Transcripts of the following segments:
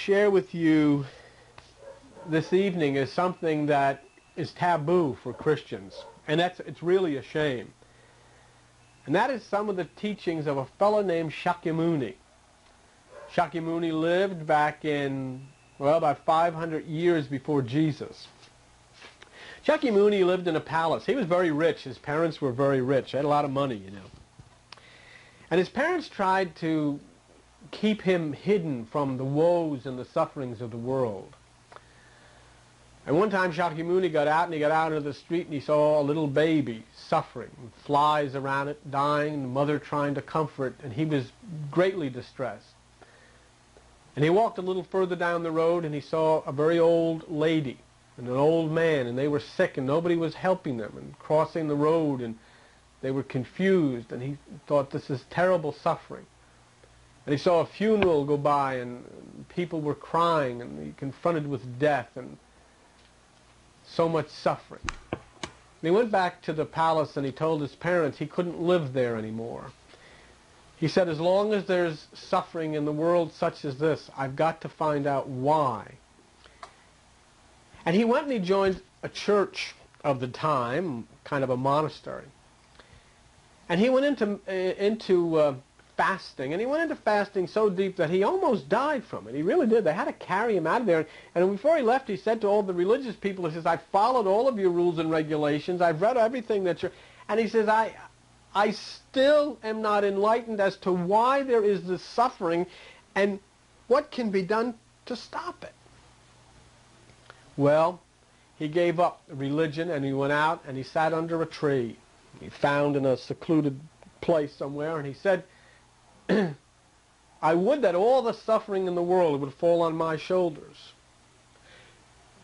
share with you this evening is something that is taboo for Christians, and it's really a shame. And that is some of the teachings of a fellow named Shakyamuni. Shakyamuni lived back in, well, about 500 years before Jesus. Shakyamuni lived in a palace. He was very rich. His parents were very rich. They had a lot of money, you know. And his parents tried to keep him hidden from the woes and the sufferings of the world. And one time Shakyamuni got out, and he got out into the street, and he saw a little baby suffering, and flies around it, dying, and the mother trying to comfort, and he was greatly distressed. And he walked a little further down the road, and he saw a very old lady and an old man, and they were sick, and nobody was helping them, and crossing the road, and they were confused, and he thought, this is terrible suffering. And he saw a funeral go by, and people were crying, and he confronted with death, and so much suffering. And he went back to the palace, and he told his parents he couldn't live there anymore. He said, as long as there's suffering in the world such as this, I've got to find out why. And he went and he joined a church of the time, kind of a monastery. And he went into fasting, and he went into fasting so deep that he almost died from it. He really did. They had to carry him out of there. And before he left, he said to all the religious people, he says, I've followed all of your rules and regulations. I've read everything that you're... And he says, I still am not enlightened as to why there is this suffering and what can be done to stop it. Well, he gave up religion, and he went out and he sat under a tree. He found in a secluded place somewhere, and he said, I would that all the suffering in the world would fall on my shoulders.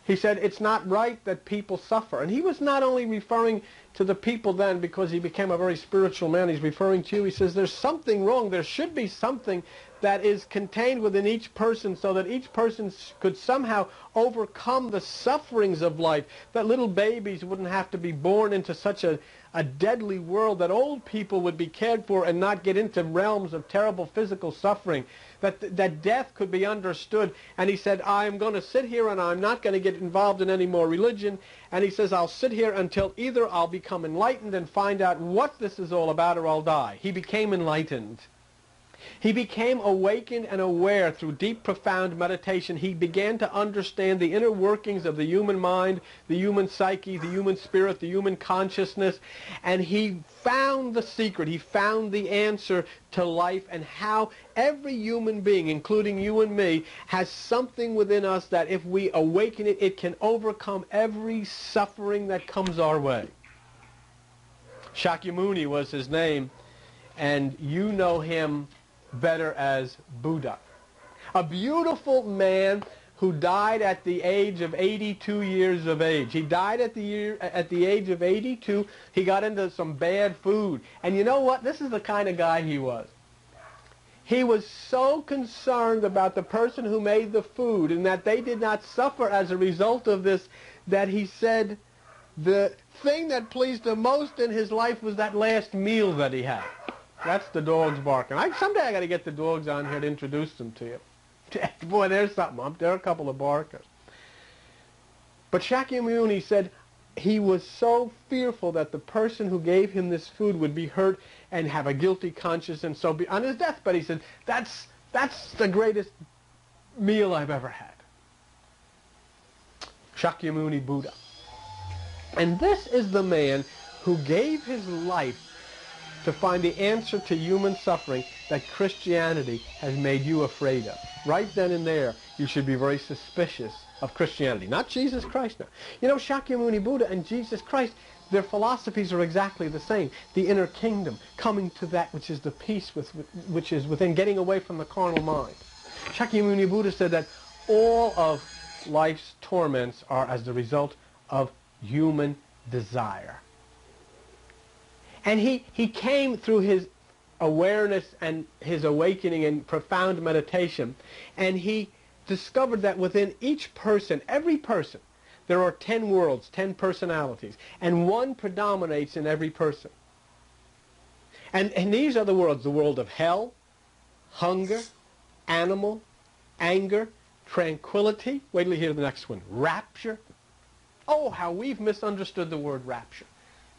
He said, it's not right that people suffer. And he was not only referring to the people then because he became a very spiritual man. He's referring to you. He says, there's something wrong. There should be something that is contained within each person so that each person could somehow overcome the sufferings of life, that little babies wouldn't have to be born into such a deadly world, that old people would be cared for and not get into realms of terrible physical suffering, that death could be understood. And he said, I'm going to sit here and I'm not going to get involved in any more religion. And he says, I'll sit here until either I'll become enlightened and find out what this is all about, or I'll die. He became enlightened. He became awakened and aware through deep, profound meditation. He began to understand the inner workings of the human mind, the human psyche, the human spirit, the human consciousness, and he found the secret. He found the answer to life and how every human being, including you and me, has something within us that if we awaken it, it can overcome every suffering that comes our way. Shakyamuni was his name, and you know him better as Buddha. A beautiful man who died at the age of 82 years of age. He died at the age of 82. He got into some bad food. And you know what? This is the kind of guy he was. He was so concerned about the person who made the food and that they did not suffer as a result of this, that he said the thing that pleased him most in his life was that last meal that he had. That's the dogs barking. Someday I got to get the dogs on here to introduce them to you. Boy, there's something. There are a couple of barkers. But Shakyamuni said he was so fearful that the person who gave him this food would be hurt and have a guilty conscience, and so on his deathbed he said, that's the greatest meal I've ever had. Shakyamuni Buddha. And this is the man who gave his life to find the answer to human suffering that Christianity has made you afraid of. Right then and there, you should be very suspicious of Christianity, not Jesus Christ now. You know, Shakyamuni Buddha and Jesus Christ, their philosophies are exactly the same. The inner kingdom, coming to that which is the peace which is within, getting away from the carnal mind. Shakyamuni Buddha said that all of life's torments are as the result of human desire. And he came through his awareness and his awakening and profound meditation, and he discovered that within each person, every person, there are 10 worlds, 10 personalities, and one predominates in every person. And these are the worlds: the world of hell, hunger, animal, anger, tranquility. Wait till you hear the next one. Rapture. Oh, how we've misunderstood the word rapture.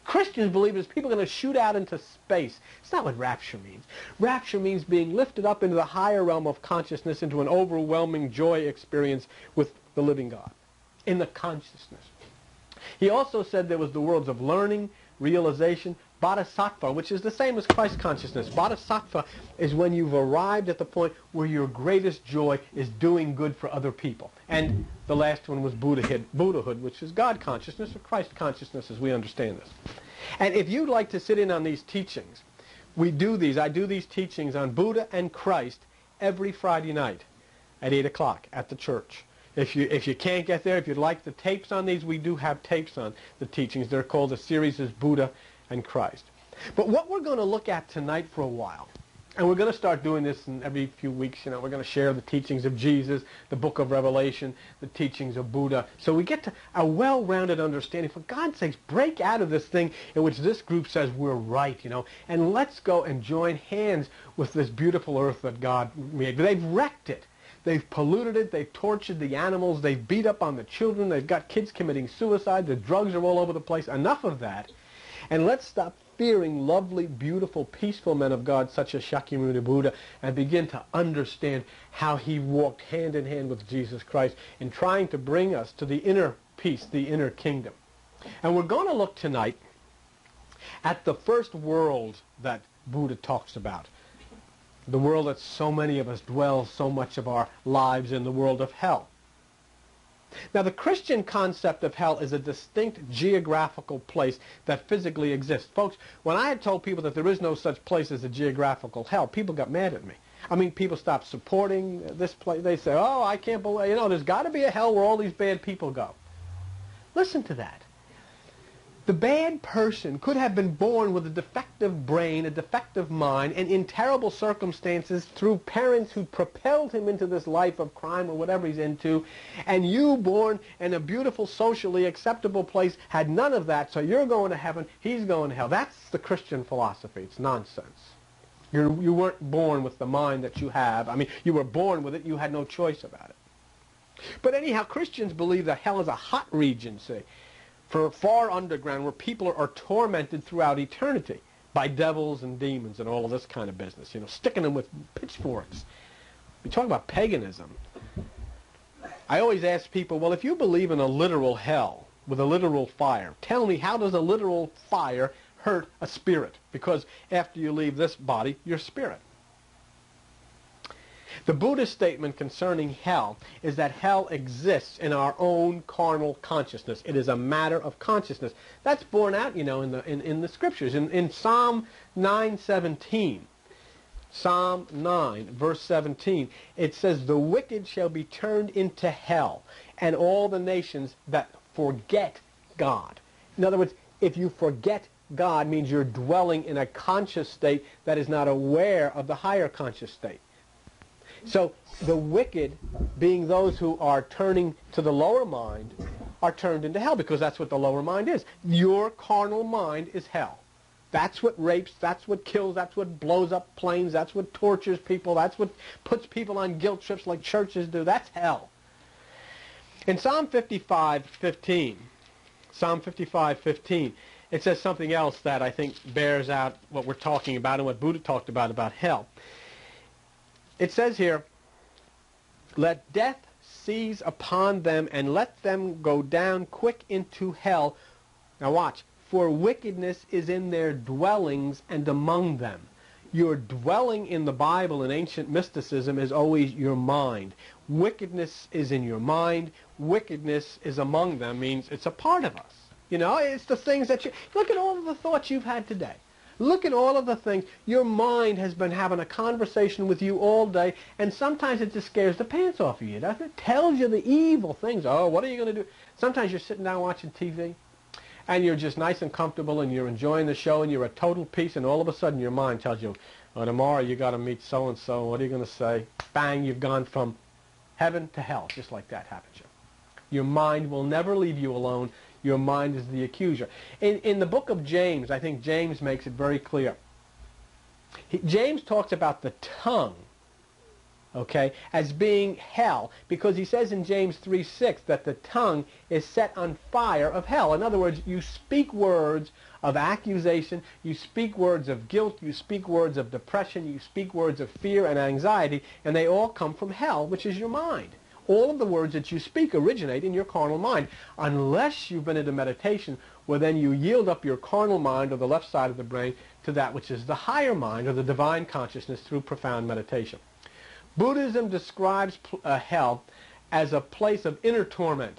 Christians believe there's people going to shoot out into space. It's not what rapture means. Rapture means being lifted up into the higher realm of consciousness, into an overwhelming joy experience with the living God, in the consciousness. He also said there was the worlds of learning, realization, bodhisattva, which is the same as Christ consciousness. Bodhisattva is when you've arrived at the point where your greatest joy is doing good for other people. And the last one was Buddhahood, which is God consciousness or Christ consciousness as we understand this. And if you'd like to sit in on these teachings, I do these teachings on Buddha and Christ every Friday night at 8 o'clock at the church. If you can't get there, if you'd like the tapes on these, we do have tapes on the teachings. They're called, the series is Buddha and Christ. But what we're going to look at tonight for a while, and we're going to start doing this in every few weeks, we're going to share the teachings of Jesus, the book of Revelation, the teachings of Buddha, so we get to a well-rounded understanding. For God's sakes, break out of this thing in which this group says we're right, and let's go and join hands with this beautiful earth that God made. They've wrecked it. They've polluted it. They've tortured the animals. They've beat up on the children. They've got kids committing suicide. The drugs are all over the place. Enough of that. And let's stop fearing lovely, beautiful, peaceful men of God such as Shakyamuni Buddha and begin to understand how he walked hand in hand with Jesus Christ in trying to bring us to the inner peace, the inner kingdom. And we're going to look tonight at the first world that Buddha talks about. The world that so many of us dwell so much of our lives in, the world of hell. Now, the Christian concept of hell is a distinct geographical place that physically exists. Folks, when I had told people that there is no such place as a geographical hell, people got mad at me. I mean, people stopped supporting this place. They say, oh, I can't believe, there's got to be a hell where all these bad people go. Listen to that. The bad person could have been born with a defective brain, a defective mind, and in terrible circumstances through parents who propelled him into this life of crime or whatever he's into, and you, born in a beautiful, socially acceptable place, had none of that, so you're going to heaven, he's going to hell. That's the Christian philosophy. It's nonsense. You weren't born with the mind that you have. I mean, you were born with it. You had no choice about it. But anyhow, Christians believe that hell is a hot region, see, for far underground where people are tormented throughout eternity by devils and demons and all of this kind of business, sticking them with pitchforks. We talk about paganism. I always ask people, well, if you believe in a literal hell with a literal fire, tell me, how does a literal fire hurt a spirit? Because after you leave this body, you're spirit. The Buddhist statement concerning hell is that hell exists in our own carnal consciousness. It is a matter of consciousness. That's borne out, in the scriptures. In Psalm 9:17, Psalm 9, verse 17, it says, the wicked shall be turned into hell, and all the nations that forget God. In other words, if you forget God, means you're dwelling in a conscious state that is not aware of the higher conscious state. So the wicked, being those who are turning to the lower mind, are turned into hell, because that's what the lower mind is. Your carnal mind is hell. That's what rapes, that's what kills, that's what blows up planes, that's what tortures people, that's what puts people on guilt trips like churches do. That's hell. In Psalm 55:15, it says something else that I think bears out what we're talking about and what Buddha talked about hell. It says here, let death seize upon them and let them go down quick into hell. Now watch. For wickedness is in their dwellings and among them. Your dwelling in the Bible and ancient mysticism is always your mind. Wickedness is in your mind. Wickedness is among them, means it's a part of us. It's the things that look at all of the thoughts you've had today. Look at all of the things. Your mind has been having a conversation with you all day, and sometimes it just scares the pants off of you, doesn't it? It tells you the evil things. Oh, what are you going to do? Sometimes you're sitting down watching TV, and you're just nice and comfortable, and you're enjoying the show, and you're at total peace, and all of a sudden your mind tells you, oh, tomorrow you got to meet so-and-so. What are you going to say? Bang, you've gone from heaven to hell. Just like that happens. Your mind will never leave you alone. Your mind is the accuser. In the book of James, I think James makes it very clear. James talks about the tongue okay, as being hell, because he says in James 3:6 that the tongue is set on fire of hell. In other words, you speak words of accusation, you speak words of guilt, you speak words of depression, you speak words of fear and anxiety, and they all come from hell, which is your mind. All of the words that you speak originate in your carnal mind, unless you've been into meditation, where then you yield up your carnal mind, or the left side of the brain, to that which is the higher mind, or the divine consciousness, through profound meditation. Buddhism describes hell as a place of inner torment,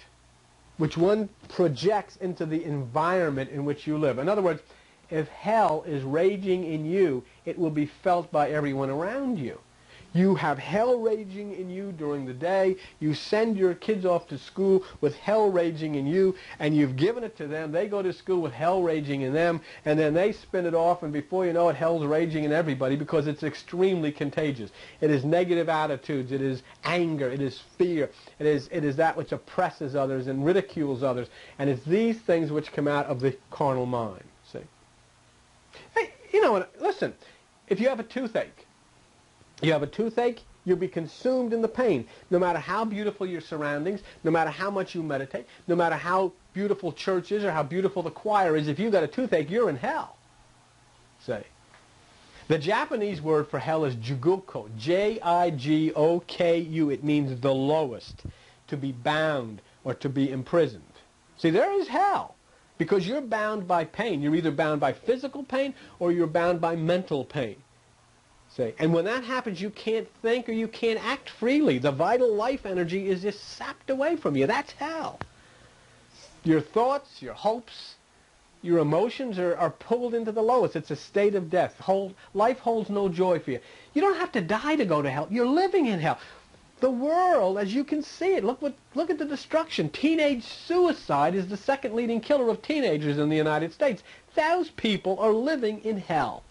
which one projects into the environment in which you live. In other words, if hell is raging in you, it will be felt by everyone around you. You have hell raging in you during the day. You send your kids off to school with hell raging in you, and you've given it to them. They go to school with hell raging in them, and then they spin it off, and before you know it, hell's raging in everybody, because it's extremely contagious. It is negative attitudes. It is anger. It is fear. It is that which oppresses others and ridicules others. And it's these things which come out of the carnal mind. See? Hey, you know what? Listen, if you have a toothache, you'll be consumed in the pain. No matter how beautiful your surroundings, no matter how much you meditate, no matter how beautiful church is or how beautiful the choir is, if you've got a toothache, you're in hell. Say. The Japanese word for hell is jigoko, J-I-G-O-K-U. It means the lowest, to be bound or to be imprisoned. See, there is hell, because you're bound by pain. You're either bound by physical pain or you're bound by mental pain. And when that happens, you can't think or you can't act freely. The vital life energy is just sapped away from you. That's hell. Your thoughts, your hopes, your emotions are pulled into the lowest. It's a state of death. Life holds no joy for you. You don't have to die to go to hell. You're living in hell. The world, as you can see it, look at the destruction. Teenage suicide is the second leading killer of teenagers in the United States. Those people are living in hell.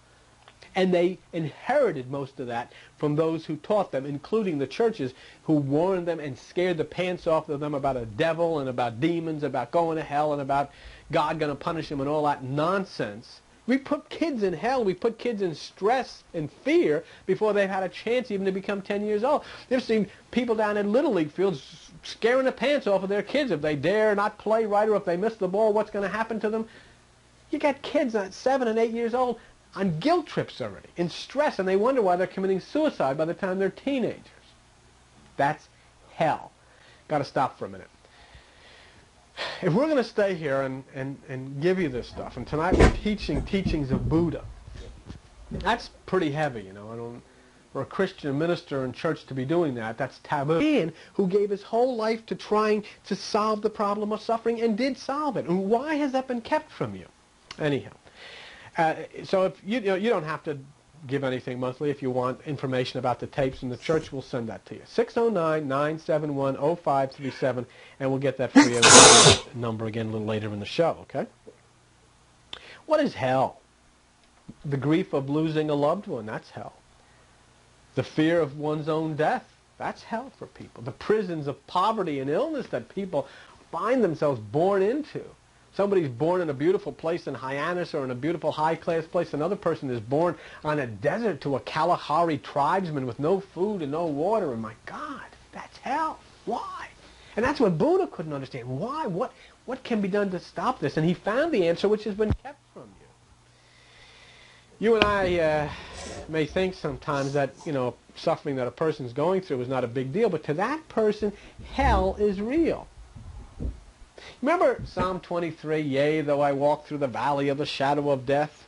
And they inherited most of that from those who taught them, including the churches, who warned them and scared the pants off of them about a devil and about demons, about going to hell and about God going to punish them and all that nonsense. We put kids in hell. We put kids in stress and fear before they've had a chance even to become 10 years old. You've seen people down in Little League fields scaring the pants off of their kids. If they dare not play right, or if they miss the ball, what's going to happen to them? You got kids at 7 and 8 years old on guilt trips already, in stress, and they wonder why they're committing suicide by the time they're teenagers. That's hell. Got to stop for a minute. If we're going to stay here and give you this stuff, and tonight we're teaching teachings of Buddha, that's pretty heavy, you know. For a Christian minister in church to be doing that, that's taboo. Man who gave his whole life to trying to solve the problem of suffering and did solve it. And why has that been kept from you? Anyhow. So if you don't have to give anything monthly. If you want information about the tapes in the church, we'll send that to you. 609-971-0537, and we'll get that for you. Number again a little later in the show, okay? What is hell? The grief of losing a loved one, that's hell. The fear of one's own death, that's hell for people. The prisons of poverty and illness that people find themselves born into. Somebody's born in a beautiful place in Hyannis or in a beautiful high-class place. Another person is born on a desert to a Kalahari tribesman with no food and no water. And my God, that's hell. Why? And that's what Buddha couldn't understand. Why? What can be done to stop this? And he found the answer, which has been kept from you. You and I may think sometimes that, suffering that a person's going through is not a big deal. But to that person, hell is real. Remember Psalm 23, yea, though I walk through the valley of the shadow of death?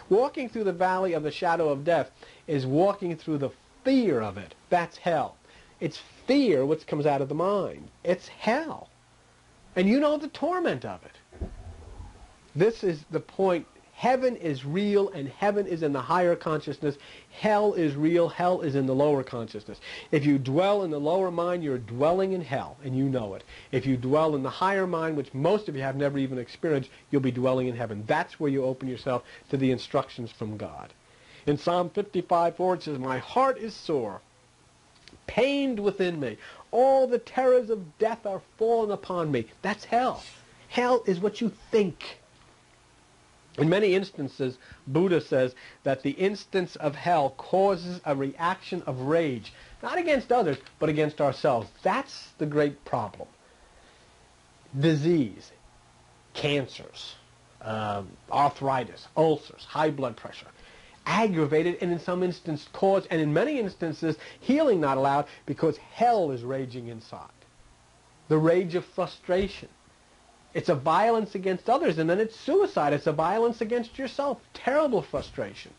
Walking through the valley of the shadow of death is walking through the fear of it. That's hell. It's fear which comes out of the mind. It's hell. And you know the torment of it. This is the point. Heaven is real, and heaven is in the higher consciousness. Hell is real. Hell is in the lower consciousness. If you dwell in the lower mind, you're dwelling in hell, and you know it. If you dwell in the higher mind, which most of you have never even experienced, you'll be dwelling in heaven. That's where you open yourself to the instructions from God. In Psalm 55:4, it says, my heart is sore, pained within me. All the terrors of death are fallen upon me. That's hell. Hell is what you think. In many instances, Buddha says that the instance of hell causes a reaction of rage, not against others, but against ourselves. That's the great problem. Disease, cancers, arthritis, ulcers, high blood pressure, aggravated and in some instances caused, and in many instances healing not allowed because hell is raging inside. The rage of frustration. It's a violence against others, and then it's suicide. It's a violence against yourself. Terrible frustration.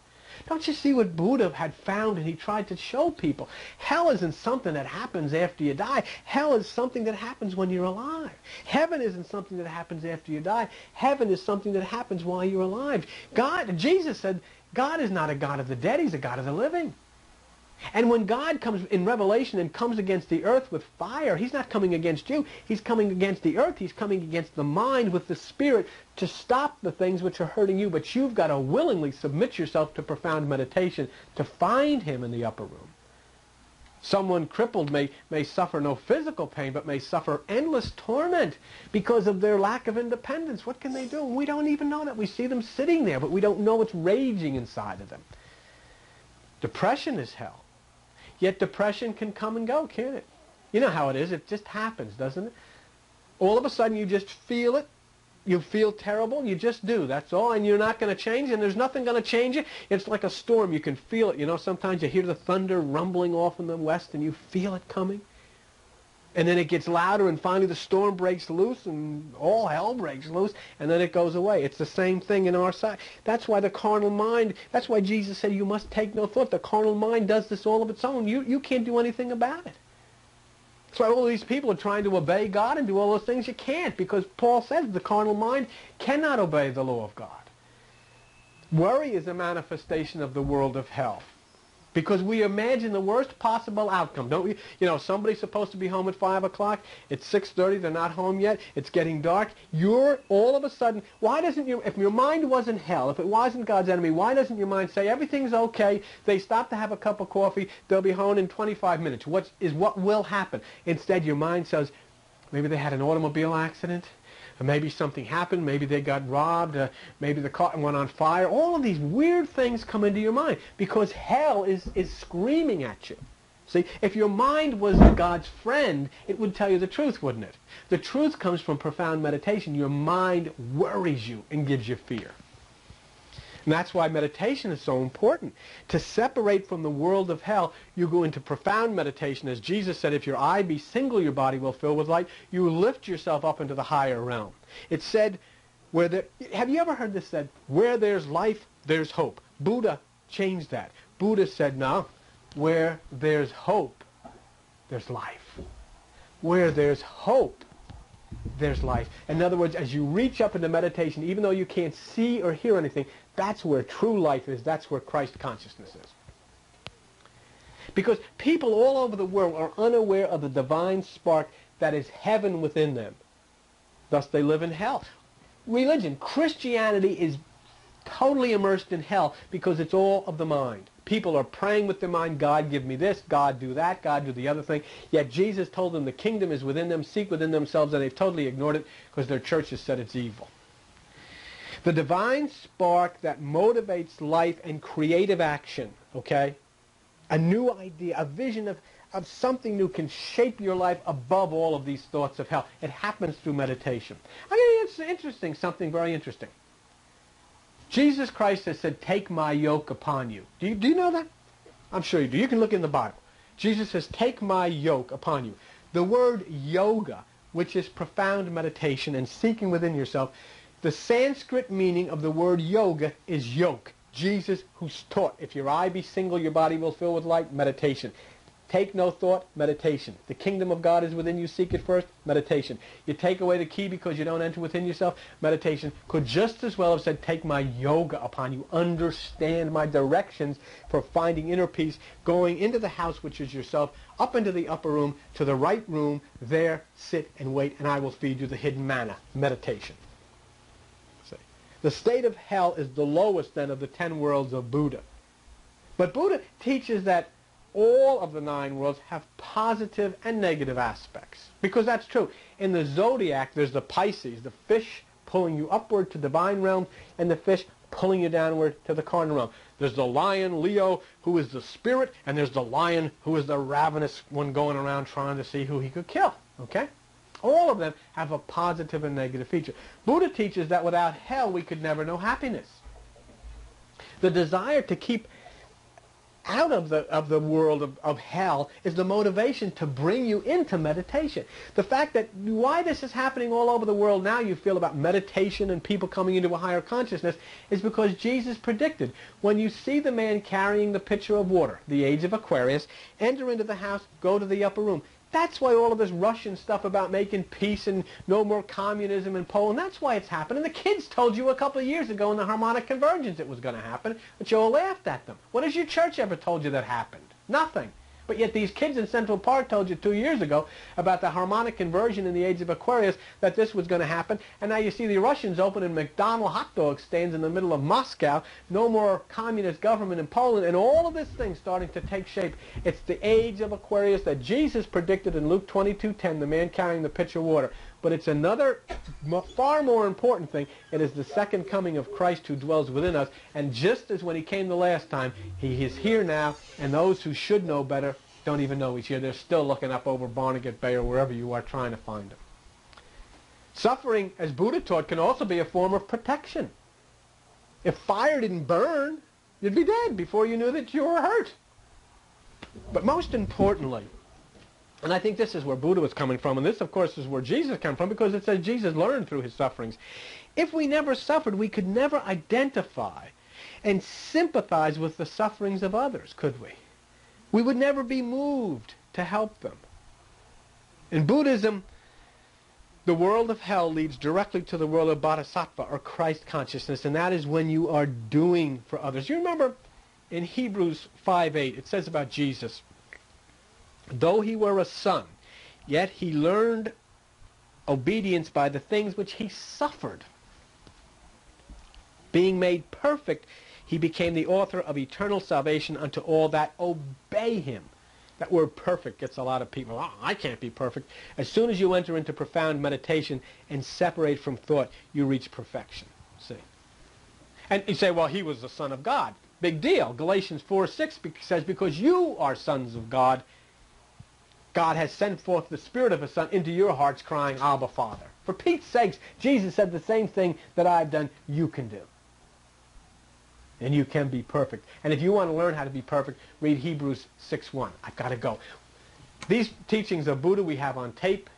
Don't you see what Buddha had found, and he tried to show people? Hell isn't something that happens after you die. Hell is something that happens when you're alive. Heaven isn't something that happens after you die. Heaven is something that happens while you're alive. Jesus said, God is not a God of the dead. He's a God of the living. And when God comes in Revelation and comes against the earth with fire, he's not coming against you. He's coming against the earth. He's coming against the mind with the spirit to stop the things which are hurting you. But you've got to willingly submit yourself to profound meditation to find him in the upper room. Someone crippled may suffer no physical pain, but may suffer endless torment because of their lack of independence. What can they do? We don't even know that. We see them sitting there, but we don't know what's raging inside of them. Depression is hell. Yet depression can come and go, can't it? You know how it is. It just happens, doesn't it? All of a sudden you just feel it. You feel terrible. You just do. That's all. And you're not going to change. And there's nothing going to change it. It's like a storm. You can feel it. You know, sometimes you hear the thunder rumbling off in the west and you feel it coming. And then it gets louder and finally the storm breaks loose and all hell breaks loose and then it goes away. It's the same thing in our side. That's why the carnal mind, that's why Jesus said you must take no thought. The carnal mind does this all of its own. You can't do anything about it. That's why all these people are trying to obey God and do all those things. You can't, because Paul says the carnal mind cannot obey the law of God. Worry is a manifestation of the world of hell. Because we imagine the worst possible outcome, don't we? You know, somebody's supposed to be home at 5 o'clock. It's 6:30. They're not home yet. It's getting dark. You're all of a sudden, why doesn't your, if your mind wasn't hell, if it wasn't God's enemy, why doesn't your mind say everything's okay? They stop to have a cup of coffee. They'll be home in 25 minutes. What will happen? Instead, your mind says, maybe they had an automobile accident. Maybe something happened. Maybe they got robbed. Maybe the car went on fire. All of these weird things come into your mind because hell is screaming at you. See, if your mind was God's friend, it would tell you the truth, wouldn't it? The truth comes from profound meditation. Your mind worries you and gives you fear. And that's why meditation is so important. To separate from the world of hell, you go into profound meditation. As Jesus said, if your eye be single, your body will fill with light. You lift yourself up into the higher realm. It said, have you ever heard this said, where there's life, there's hope? Buddha changed that. Buddha said, no, where there's hope, there's life. Where there's hope, there's life. In other words, as you reach up into meditation, even though you can't see or hear anything, that's where true life is. That's where Christ consciousness is. Because people all over the world are unaware of the divine spark that is heaven within them. Thus they live in hell. Religion, Christianity is totally immersed in hell because it's all of the mind. People are praying with their mind, God give me this, God do that, God do the other thing. Yet Jesus told them the kingdom is within them, seek within themselves, and they've totally ignored it because their church has said it's evil. The divine spark that motivates life and creative action, okay? A new idea, a vision of something new can shape your life above all of these thoughts of hell. It happens through meditation. I'm going to interesting, something very interesting. Jesus Christ has said, take my yoke upon you. Do you know that? I'm sure you do. You can look in the Bible. Jesus says, take my yoke upon you. The word yoga, which is profound meditation and seeking within yourself, the Sanskrit meaning of the word yoga is yoke. Jesus who's taught, if your eye be single, your body will fill with light, meditation. Take no thought, meditation. The kingdom of God is within you, seek it first, meditation. You take away the key because you don't enter within yourself, meditation. Could just as well have said, take my yoga upon you, understand my directions for finding inner peace, going into the house which is yourself, up into the upper room, to the right room, there, sit and wait, and I will feed you the hidden manna, meditation. The state of hell is the lowest then of the 10 worlds of Buddha. But Buddha teaches that all of the 9 worlds have positive and negative aspects. Because that's true. In the zodiac, there's the Pisces, the fish pulling you upward to divine realms, and the fish pulling you downward to the carnal realm. There's the lion, Leo, who is the spirit, and there's the lion, who is the ravenous one going around trying to see who he could kill. Okay? All of them have a positive and negative feature. Buddha teaches that without hell, we could never know happiness. The desire to keep out of the world of hell is the motivation to bring you into meditation. The fact that why this is happening all over the world now, you feel about meditation and people coming into a higher consciousness, is because Jesus predicted, when you see the man carrying the pitcher of water, the age of Aquarius, enter into the house, go to the upper room. That's why all of this Russian stuff about making peace and no more communism in Poland, that's why it's happening. The kids told you a couple of years ago in the harmonic convergence it was going to happen, but you all laughed at them. What has your church ever told you that happened? Nothing. But yet these kids in Central Park told you 2 years ago about the harmonic conversion in the age of Aquarius, that this was going to happen, and now you see the Russians opening McDonald's hot dog stands in the middle of Moscow, no more communist government in Poland, and all of this thing starting to take shape. It's the age of Aquarius that Jesus predicted in Luke 22:10, the man carrying the pitcher of water. But it's another, far more important thing. It is the second coming of Christ who dwells within us. And just as when he came the last time, he is here now, and those who should know better don't even know he's here. They're still looking up over Barnegat Bay or wherever you are trying to find him. Suffering, as Buddha taught, can also be a form of protection. If fire didn't burn, you'd be dead before you knew that you were hurt. But most importantly, and I think this is where Buddha was coming from, and this, of course, is where Jesus came from, because it says Jesus learned through his sufferings. If we never suffered, we could never identify and sympathize with the sufferings of others, could we? We would never be moved to help them. In Buddhism, the world of hell leads directly to the world of bodhisattva, or Christ consciousness, and that is when you are doing for others. You remember in Hebrews 5:8, it says about Jesus, though he were a son, yet he learned obedience by the things which he suffered. Being made perfect, he became the author of eternal salvation unto all that obey him. That word perfect gets a lot of people, oh, I can't be perfect. As soon as you enter into profound meditation and separate from thought, you reach perfection. See? And you say, well, he was the Son of God. Big deal. Galatians 4:6 says, because you are sons of God, God has sent forth the Spirit of His Son into your hearts, crying, Abba, Father. For Pete's sakes, Jesus said the same thing that I've done, you can do. And you can be perfect. And if you want to learn how to be perfect, read Hebrews 6:1. I've got to go. These teachings of Buddha we have on tape.